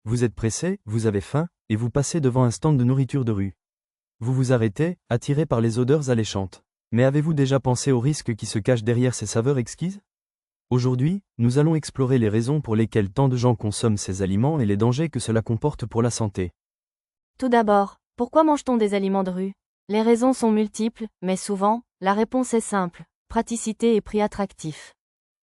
Vous êtes pressé, vous avez faim, et vous passez devant un stand de nourriture de rue. Vous vous arrêtez, attiré par les odeurs alléchantes. Mais avez-vous déjà pensé aux risques qui se cachent derrière ces saveurs exquises? Aujourd'hui, nous allons explorer les raisons pour lesquelles tant de gens consomment ces aliments et les dangers que cela comporte pour la santé. Tout d'abord, pourquoi mange-t-on des aliments de rue? Les raisons sont multiples, mais souvent, la réponse est simple, praticité et prix attractif.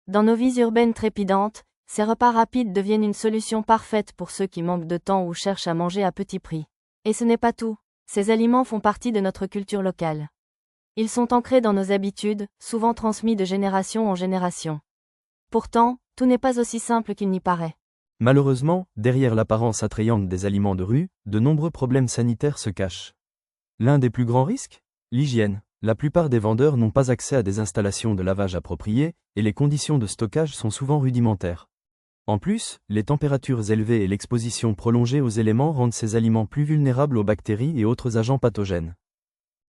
Dans nos vies urbaines trépidantes, ces repas rapides deviennent une solution parfaite pour ceux qui manquent de temps ou cherchent à manger à petit prix. Et ce n'est pas tout, ces aliments font partie de notre culture locale. Ils sont ancrés dans nos habitudes, souvent transmis de génération en génération. Pourtant, tout n'est pas aussi simple qu'il n'y paraît. Malheureusement, derrière l'apparence attrayante des aliments de rue, de nombreux problèmes sanitaires se cachent. L'un des plus grands risques? L'hygiène. La plupart des vendeurs n'ont pas accès à des installations de lavage appropriées, et les conditions de stockage sont souvent rudimentaires. En plus, les températures élevées et l'exposition prolongée aux éléments rendent ces aliments plus vulnérables aux bactéries et autres agents pathogènes.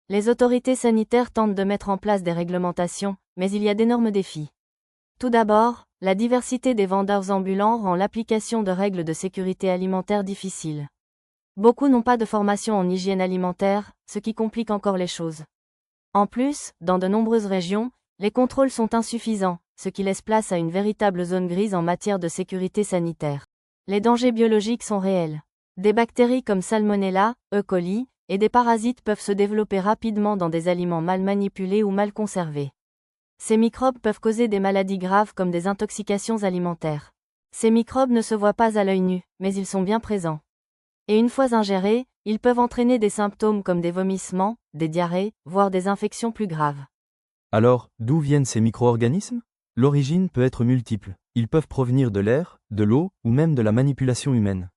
Les autorités sanitaires tentent de mettre en place des réglementations, mais il y a d'énormes défis. Tout d'abord, la diversité des vendeurs ambulants rend l'application de règles de sécurité alimentaire difficile. Beaucoup n'ont pas de formation en hygiène alimentaire, ce qui complique encore les choses. En plus, dans de nombreuses régions, les contrôles sont insuffisants, ce qui laisse place à une véritable zone grise en matière de sécurité sanitaire. Les dangers biologiques sont réels. Des bactéries comme Salmonella, E. coli, et des parasites peuvent se développer rapidement dans des aliments mal manipulés ou mal conservés. Ces microbes peuvent causer des maladies graves comme des intoxications alimentaires. Ces microbes ne se voient pas à l'œil nu, mais ils sont bien présents. Et une fois ingérés, ils peuvent entraîner des symptômes comme des vomissements, des diarrhées, voire des infections plus graves. Alors, d'où viennent ces micro-organismes? L'origine peut être multiple. Ils peuvent provenir de l'air, de l'eau, ou même de la manipulation humaine.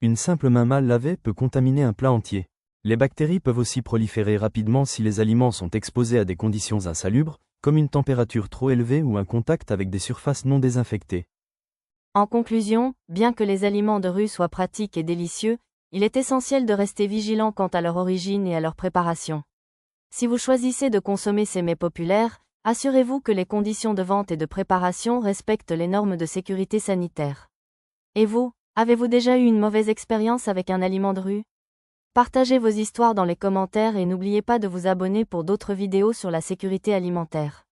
Une simple main mal lavée peut contaminer un plat entier. Les bactéries peuvent aussi proliférer rapidement si les aliments sont exposés à des conditions insalubres, comme une température trop élevée ou un contact avec des surfaces non désinfectées. En conclusion, bien que les aliments de rue soient pratiques et délicieux, il est essentiel de rester vigilant quant à leur origine et à leur préparation. Si vous choisissez de consommer ces mets populaires, assurez-vous que les conditions de vente et de préparation respectent les normes de sécurité sanitaire. Et vous, avez-vous déjà eu une mauvaise expérience avec un aliment de rue? Partagez vos histoires dans les commentaires et n'oubliez pas de vous abonner pour d'autres vidéos sur la sécurité alimentaire.